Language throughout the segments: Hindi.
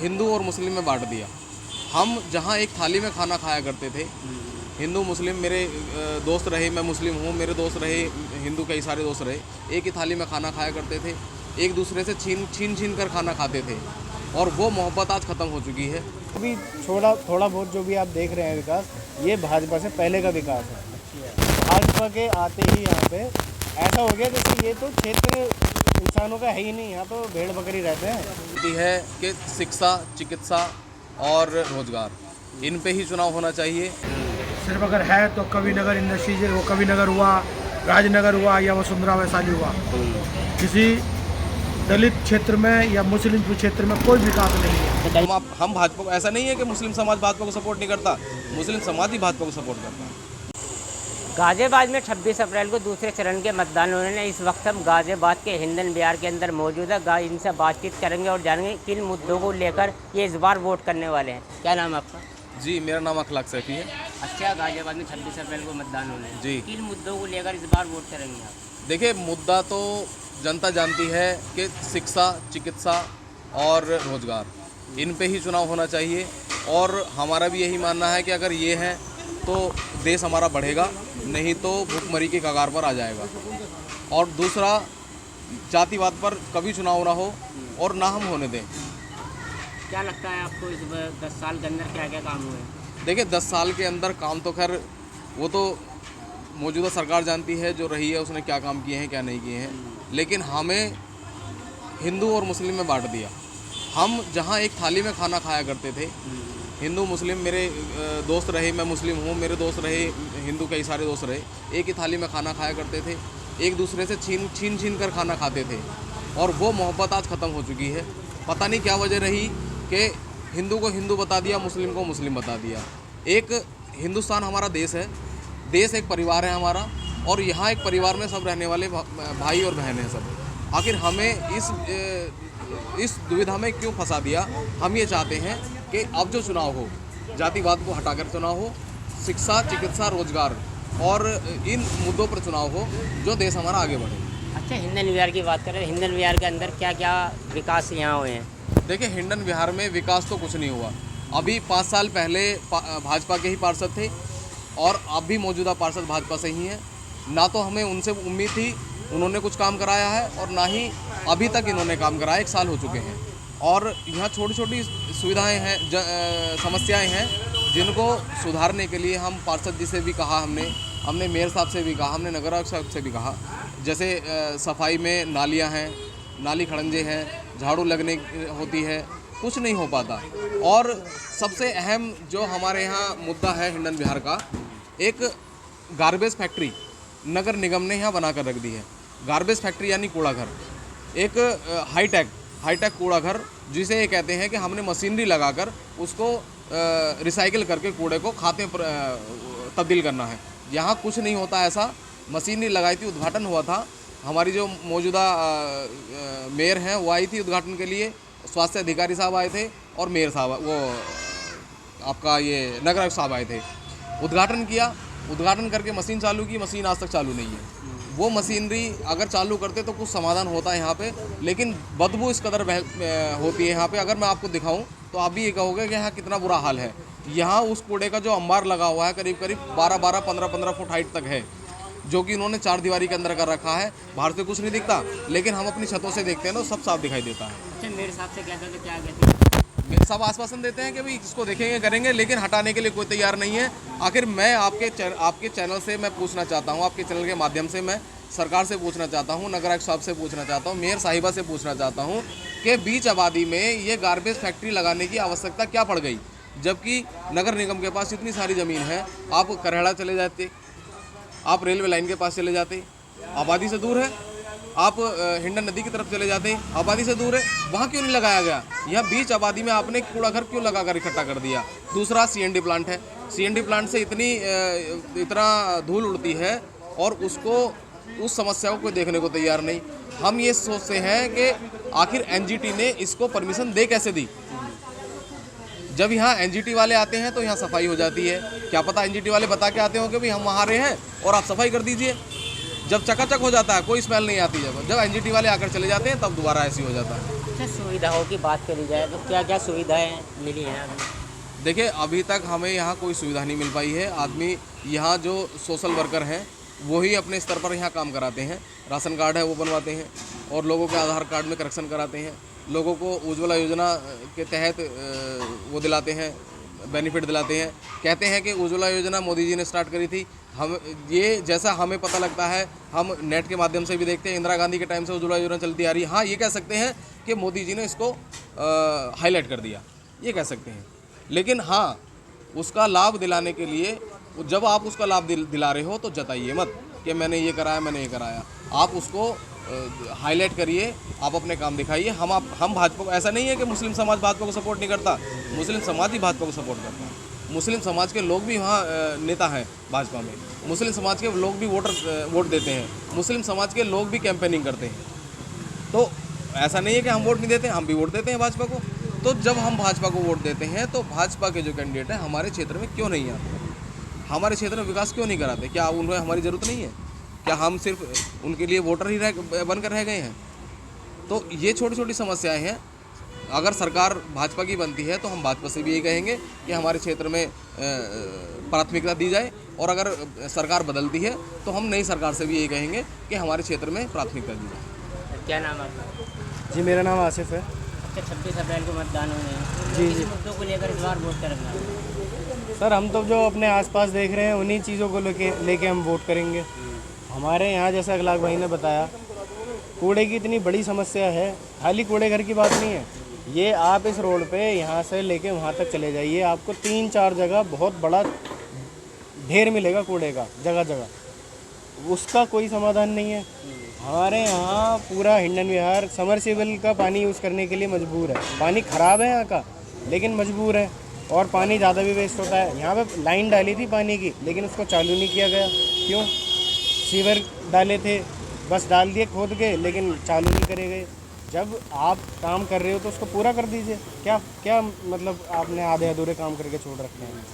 हिंदू और मुस्लिम में बांट दिया। हम जहाँ एक थाली में खाना खाया करते थे, हिंदू मुस्लिम मेरे दोस्त रहे, मैं मुस्लिम हूँ, मेरे दोस्त रहे हिंदू, कई सारे दोस्त रहे, एक ही थाली में खाना खाया करते थे, एक दूसरे से छीन कर खाना खाते थे, और वो मोहब्बत आज ख़त्म हो चुकी है। अभी थोड़ा बहुत जो भी आप देख रहे हैं विकास, ये भाजपा से पहले का विकास है। भाजपा के आते ही यहाँ पे ऐसा हो गया जैसे ये तो क्षेत्र इंसानों का है ही नहीं, यहाँ तो भेड़ बकरी रहते हैं। है कि शिक्षा, चिकित्सा और रोजगार, इन पे ही चुनाव होना चाहिए। सिर्फ अगर है तो कविनगर इंडस्ट्रीज, वो कविनगर हुआ, राजनगर हुआ या वसुंधरा वैशाली हुआ, किसी दलित क्षेत्र में या मुस्लिम क्षेत्र में कोई विकास नहीं है। हम भाजपा को, ऐसा नहीं है कि मुस्लिम समाज भाजपा को सपोर्ट नहीं करता, मुस्लिम समाज ही भाजपा को सपोर्ट करता है। गाजियाबाद में 26 अप्रैल को दूसरे चरण के मतदान होने ने इस वक्त हम गाजियाबाद के हिंदन विहार के अंदर मौजूद है। इनसे बातचीत करेंगे और जानेंगे किन मुद्दों को लेकर ये इस बार वोट करने वाले हैं। क्या नाम है आपका? जी, मेरा नाम अखलाक सैफी है। अच्छा, गाजियाबाद में 26 अप्रैल को मतदान होने हैं, जी, किन मुद्दों को लेकर इस बार वोट करेंगे आप? देखिए, मुद्दा तो जनता जानती है कि शिक्षा, चिकित्सा और रोजगार, इन पे ही चुनाव होना चाहिए। और हमारा भी यही मानना है कि अगर ये है तो देश हमारा बढ़ेगा, नहीं तो भूखमरी के कगार पर आ जाएगा। और दूसरा, जातिवाद पर कभी चुनाव ना हो और ना हम होने दें। क्या लगता है आपको इस 10 साल के अंदर क्या क्या काम हुए? देखिए, 10 साल के अंदर काम तो खैर वो तो मौजूदा सरकार जानती है, जो रही है उसने क्या काम किए हैं, क्या नहीं किए हैं, लेकिन हमें हिंदू और मुस्लिम में बांट दिया। हम जहाँ एक थाली में खाना खाया करते थे, हिंदू मुस्लिम मेरे दोस्त रहे, मैं मुस्लिम हूँ, मेरे दोस्त रहे हिंदू, कई सारे दोस्त रहे, एक ही थाली में खाना खाया करते थे, एक दूसरे से छीन कर खाना खाते थे, और वो मोहब्बत आज ख़त्म हो चुकी है। पता नहीं क्या वजह रही कि हिंदू को हिंदू बता दिया, मुस्लिम को मुस्लिम बता दिया। एक हिंदुस्तान हमारा देश है, देश एक परिवार है हमारा, और यहाँ एक परिवार में सब रहने वाले भाई और बहन हैं सब। आखिर हमें इस दुविधा में क्यों फंसा दिया? हम ये चाहते हैं कि अब जो चुनाव हो, जातिवाद को हटाकर चुनाव हो, शिक्षा, चिकित्सा, रोजगार और इन मुद्दों पर चुनाव हो, जो देश हमारा आगे बढ़े। अच्छा, हिंदन विहार की बात करें, हिंदन विहार के अंदर क्या क्या विकास यहाँ हुए हैं? देखिए, हिंडन विहार में विकास तो कुछ नहीं हुआ। अभी 5 साल पहले भाजपा के ही पार्षद थे, और अब भी मौजूदा पार्षद भाजपा से ही हैं। ना तो हमें उनसे उम्मीद थी उन्होंने कुछ काम कराया है, और ना ही अभी तक इन्होंने काम कराया। 1 साल हो चुके हैं, और यहाँ छोटी छोटी सुविधाएं हैं, समस्याएं हैं, जिनको सुधारने के लिए हम पार्षद जी से भी कहा, हमने मेयर साहब से भी कहा, हमने नगर आयुक्त साहब से भी कहा। जैसे सफाई में नालियाँ हैं, नाली खड़ंजे हैं, झाड़ू लगने होती है, कुछ नहीं हो पाता। और सबसे अहम जो हमारे यहाँ मुद्दा है हिंडन विहार का, एक गार्बेज फैक्ट्री नगर निगम ने यहाँ बना कर रख दी है। गार्बेज फैक्ट्री यानी कूड़ा घर, एक हाईटेक कूड़ा घर, जिसे ये कहते हैं कि हमने मशीनरी लगाकर उसको रिसाइकिल करके कूड़े को खाते पर तब्दील करना है। यहाँ कुछ नहीं होता ऐसा। मशीनरी लगाई थी, उद्घाटन हुआ था, हमारी जो मौजूदा मेयर हैं वो आई थी उद्घाटन के लिए, स्वास्थ्य अधिकारी साहब आए थे, और मेयर साहब, वो आपका ये नगर आयुक्त साहब आए थे। उद्घाटन किया, उद्घाटन करके मशीन चालू की, मशीन आज तक चालू नहीं है। वो मशीनरी अगर चालू करते तो कुछ समाधान होता है यहाँ पे, लेकिन बदबू इस कदर होती है यहाँ पे। अगर मैं आपको दिखाऊँ तो आप भी ये कहोगे कि यहाँ कितना बुरा हाल है। यहाँ उस कूड़े का जो अंबार लगा हुआ है, करीब 12-12, 15-15 फुट हाइट तक है, जो कि उन्होंने 4 दीवारी के अंदर कर रखा है। बाहर से कुछ नहीं दिखता, लेकिन हम अपनी छतों से देखते हैं तो सब साफ दिखाई देता है। अच्छा, मेरे हिसाब से कहते हैं, क्या कहते हैं? सब आश्वासन देते हैं कि भाई इसको देखेंगे, करेंगे, लेकिन हटाने के लिए कोई तैयार नहीं है। आखिर मैं आपके चैनल से मैं पूछना चाहता हूँ, आपके चैनल के माध्यम से मैं सरकार से पूछना चाहता हूँ, नगर आयुक्त साहब से पूछना चाहता हूँ, मेयर साहिबा से पूछना चाहता हूँ कि बीच आबादी में ये गार्बेज फैक्ट्री लगाने की आवश्यकता क्या पड़ गई, जबकि नगर निगम के पास इतनी सारी ज़मीन है। आप करहड़ा चले जाते, आप रेलवे लाइन के पास चले जाते, आबादी से दूर है। आप हिंडन नदी की तरफ चले जाते हैं, आबादी से दूर है, वहाँ क्यों नहीं लगाया गया? यहाँ बीच आबादी में आपने कूड़ा घर क्यों लगाकर इकट्ठा कर दिया? दूसरा, सीएनडी प्लांट है, सीएनडी प्लांट से इतना धूल उड़ती है, और उस समस्या को कोई देखने को तैयार नहीं। हम ये सोचते हैं कि आखिर एनजीटी ने इसको परमिशन दे कैसे दी? जब यहाँ एनजीटी वाले आते हैं तो यहाँ सफाई हो जाती है। क्या पता एनजीटी वाले बता के आते हो कि भाई हम वहाँ रहे हैं और आप सफाई कर दीजिए। जब चकाचक हो जाता है, कोई स्मेल नहीं आती। जब एनजीटी वाले आकर चले जाते हैं तब दोबारा ऐसी हो जाता है। अच्छा, सुविधाओं की बात करी जाए तो क्या क्या सुविधाएं मिली हैं अभी? देखिए, अभी तक हमें यहाँ कोई सुविधा नहीं मिल पाई है। आदमी यहाँ जो सोशल वर्कर हैं वही अपने स्तर पर यहाँ काम कराते हैं। राशन कार्ड है वो बनवाते हैं और लोगों के आधार कार्ड में करेक्शन कराते हैं। लोगों को उज्ज्वला योजना के तहत वो दिलाते हैं, बेनिफिट दिलाते हैं। कहते हैं कि उज्ज्वला योजना मोदी जी ने स्टार्ट करी थी। हम ये जैसा हमें पता लगता है, हम नेट के माध्यम से भी देखते हैं, इंदिरा गांधी के टाइम से उज्ज्वला योजना चलती आ रही है। हाँ, ये कह सकते हैं कि मोदी जी ने इसको हाईलाइट कर दिया, ये कह सकते हैं। लेकिन हाँ, उसका लाभ दिलाने के लिए जब आप उसका लाभ दिला रहे हो तो जताइए मत कि मैंने ये कराया, मैंने ये कराया। आप उसको हाईलाइट करिए, आप अपने काम दिखाइए। हम भाजपा को, ऐसा नहीं है कि मुस्लिम समाज भाजपा को सपोर्ट नहीं करता, मुस्लिम समाज ही भाजपा को सपोर्ट करता है। मुस्लिम समाज के लोग भी वहाँ नेता हैं भाजपा में, मुस्लिम समाज के लोग भी वोट देते हैं, मुस्लिम समाज के लोग भी कैंपेनिंग करते हैं। तो ऐसा नहीं है कि हम वोट नहीं देते, हम भी वोट देते हैं भाजपा को। तो जब हम भाजपा को वोट देते हैं तो भाजपा के जो कैंडिडेट हैं हमारे क्षेत्र में क्यों नहीं आते, हमारे क्षेत्र में विकास क्यों नहीं कराते? क्या उन्हें हमारी ज़रूरत नहीं है? क्या हम सिर्फ उनके लिए वोटर ही बनकर रह गए हैं? तो ये छोटी छोटी समस्याएं हैं। अगर सरकार भाजपा की बनती है तो हम भाजपा से भी यही कहेंगे कि हमारे क्षेत्र में प्राथमिकता दी जाए, और अगर सरकार बदलती है तो हम नई सरकार से भी यही कहेंगे कि हमारे क्षेत्र में प्राथमिकता दी जाए। क्या नाम है आपका? जी, मेरा नाम आसिफ है। 26 अप्रैल को मतदान होने हैं। जी, किन मुद्दों को लेकर इस बार वोट करेंगे? सर, हम तो जो अपने आसपास देख रहे हैं उन्हीं चीज़ों को लेके हम वोट करेंगे। हमारे यहाँ, जैसा अखलाक भाई ने बताया, कूड़े की इतनी बड़ी समस्या है। खाली कूड़े घर की बात नहीं है, ये आप इस रोड पे यहाँ से लेके वहाँ तक चले जाइए, आपको 3-4 जगह बहुत बड़ा ढेर मिलेगा कूड़े का, जगह जगह। उसका कोई समाधान नहीं है। हमारे यहाँ पूरा हिंडन विहार समरसेबल का पानी यूज़ करने के लिए मजबूर है। पानी ख़राब है यहाँ का, लेकिन मजबूर है, और पानी ज़्यादा भी वेस्ट होता है। यहाँ पे लाइन डाली थी पानी की, लेकिन उसको चालू नहीं किया गया। क्यों? सीवर डाले थे, बस डाल दिए खोद के, लेकिन चालू नहीं करे गए। जब आप काम कर रहे हो तो उसको पूरा कर दीजिए। क्या मतलब आपने आधे अधूरे काम करके छोड़ रखे हैं?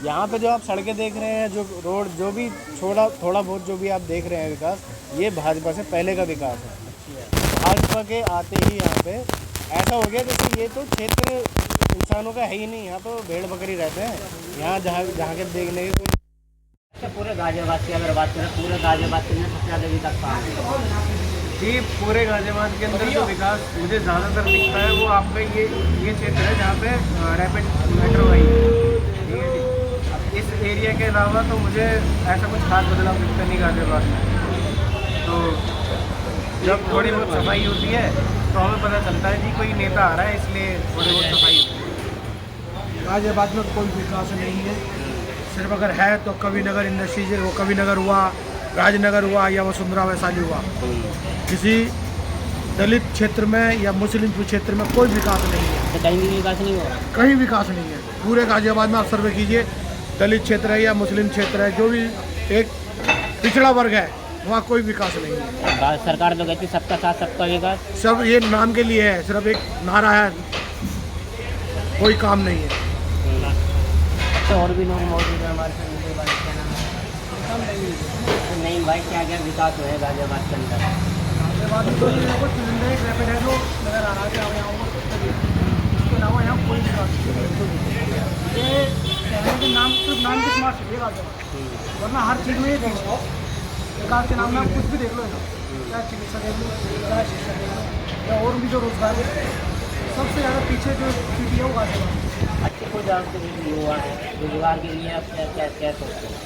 यहाँ पे जो आप सड़कें देख रहे हैं, जो रोड, जो भी थोड़ा बहुत जो भी आप देख रहे हैं विकास, ये भाजपा से पहले का विकास है। भाजपा के आते ही यहाँ पे ऐसा हो गया जैसे ये तो क्षेत्र इंसानों का है ही नहीं। यहाँ तो भेड़ बकरी रहते हैं। यहाँ जहाँ के देखने के अच्छा, पूरे गाजियाबाद की अगर बात करें, पूरे गाजियाबाद के अंदर सबसे ज़्यादा विकास कहाँ है? जी, पूरे गाजियाबाद के अंदर जो विकास मुझे ज़्यादातर दिखता है वो आपका ये क्षेत्र है जहाँ पे रैपिड मेट्रो आई है। ठीक है जी। अब इस एरिया के अलावा तो मुझे ऐसा कुछ खास बदलाव दिखता नहीं गाजियाबाद में। तो जब थोड़ी बहुत सफाई होती है तो हमें पता चलता है जी कोई नेता आ रहा है, इसलिए थोड़ी बहुत सफाई होती है। गाजियाबाद में कोई विकास नहीं है। सिर्फ अगर है तो कवि नगर इंडस्ट्रीज, वो कवि नगर हुआ, राजनगर हुआ या वसुंधरा वैशाली हुआ। किसी दलित क्षेत्र में या मुस्लिम क्षेत्र में कोई विकास नहीं है। तो कहीं भी विकास नहीं हुआ? कहीं विकास नहीं है। पूरे गाजियाबाद में आप सर्वे कीजिए, दलित क्षेत्र है या मुस्लिम क्षेत्र है, जो भी एक पिछड़ा वर्ग है, वहाँ कोई विकास नहीं है। सरकार तो कहती सबका साथ सबका विकास, सब ये नाम के लिए है, सिर्फ एक नारा है, कोई काम नहीं है। तो और भी लोग मौजूद हैं हमारे साथ। उनके बारे में क्या नाम है? नहीं भाई, क्या क्या विकास हुआ है गाजियाबाद के अंदर? गाजियाबाद में कोई एक रैपिड है जो नज़र आ रहा है, इसके अलावा यहाँ कोई विकास नहीं। ये कहने के नाम, सिर्फ नाम की स्मार्ट सिटी है गाजियाबाद, वरना हर चीज़ में ये विकास के नाम में आप कुछ भी देख लो ना, चाहे चिकित्सा देख लो, चाहे शिक्षा देख लो, या और भी जो रोजगार है, सबसे ज़्यादा पीछे जो सिटी है वो गाजियाबाद। अच्छे को जानते युवा है, रोजगार के लिए आप क्या सोचते हैं?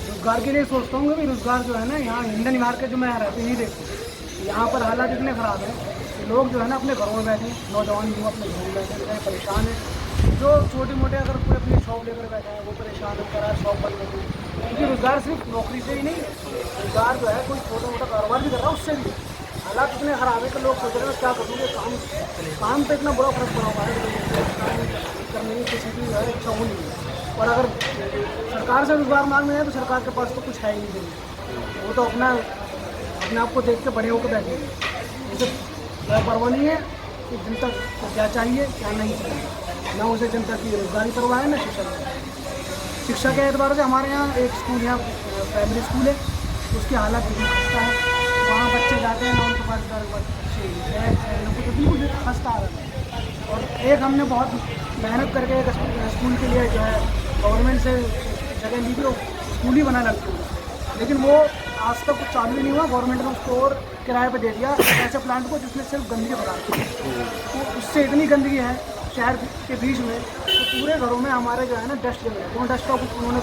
रोजगार के लिए सोचता हूँ कि रोजगार जो है ना, यहाँ हिंडन विहार के जो मैं रहते नहीं देखते, यहाँ पर हालात इतने ख़राब है कि लोग जो है ना अपने घरों में बैठे, नौजवान युवा अपने घरों में बैठे परेशान है। जो छोटे मोटे अगर कोई अपनी शॉप लेकर बैठा है वो परेशान होकर रहा है शॉप बंद होगी, क्योंकि रोजगार सिर्फ नौकरी से ही नहीं, रोजगार जो है कोई छोटा मोटा कारोबार भी कर रहा है उससे भी। हालात इतने ख़राब है कि लोग सोच रहे हैं क्या करूँगे, काम पे इतना बुरा फर्क पड़ा हुआ है कि काम करने की किसी की जो है इच्छा हो नहीं है। और अगर सरकार से रोजगार मांगना है तो सरकार के पास तो कुछ है ही नहीं देने, वो तो अपने आप को देख के बड़े होकर बैठे हैं। उसे परवाह नहीं है कि जनता को क्या चाहिए क्या नहीं चाहिए, ना उसे जनता की रोजगारी करवाए ना शिक्षा करवाए। शिक्षा के एतबार से हमारे यहाँ एक स्कूल, यहाँ प्राइमरी स्कूल है, उसकी हालत बिल्कुल खस्ता है। वहाँ बच्चे जाते हैं ना, उनके पास बच्चे बिल्कुल खस्ता आ रहा है। और एक हमने बहुत मेहनत करके एक स्कूल के लिए जो है गवर्नमेंट से जगह ली थी, वो स्कूल ही बना लगती है, लेकिन वो आज तक कुछ चालू ही नहीं हुआ। गवर्नमेंट ने उसको और किराए पर दे दिया ऐसे प्लांट को जिसमें सिर्फ गंदगी फैलाती है। तो उससे इतनी गंदगी है शहर के बीच में, तो पूरे घरों में हमारे जो है ना डस्ट जम रहे हैं। तो डस्ट का कुछ उन्होंने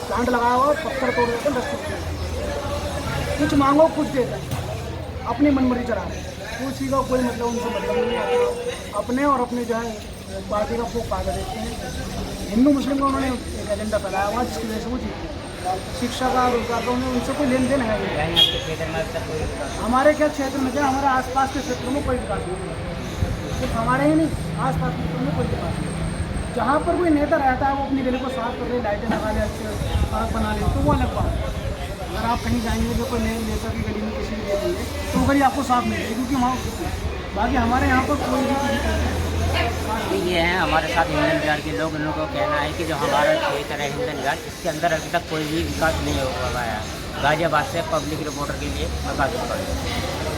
प्लांट लगाया हुआ, पत्थर तोड़ देते हैं, डस्ट कुछ मांगो कुछ देते हैं, अपनी मनमर्जी चला रहे हैं। किसी का कोई मतलब उनसे मतलब नहीं है, अपने और अपने जो है पार्टी का खूब फायदा देते हैं। हिंदू मुस्लिम का उन्होंने एक एजेंडा फैलाया हुआ जिसकी वजह से वो जीते। शिक्षा का रोजगार का उन्हें उनसे कोई लेन देन है नहीं। हमारे क्या क्षेत्र में क्या, हमारे आसपास के क्षेत्रों में कोई विकास नहीं है, सिर्फ हमारे ही नहीं आसपास के क्षेत्रों में कोई विकास नहीं। जहाँ पर कोई नेता रहता है वो अपनी गली को साफ कर ले, लाइटें लगा ले, अच्छे सड़क बना ले, तो वो अलग बात है। अगर आप कहीं जाएंगे जो कोई नए नेता की गली में किसी भी गली है तो वो गली आपको साफ मिलेगी, क्योंकि वहाँ बाकी हमारे यहाँ पर कोई भी ये हैं हमारे साथ हिंदन बिहार के लोग। उन लोगों का कहना है कि जो हमारा क्षेत्र है हिंदन बिहार, इसके अंदर अभी तक कोई भी विकास नहीं हो पाया है। गाजियाबाद से पब्लिक रिपोर्टर के लिए मैं बात कर रहा हूँ।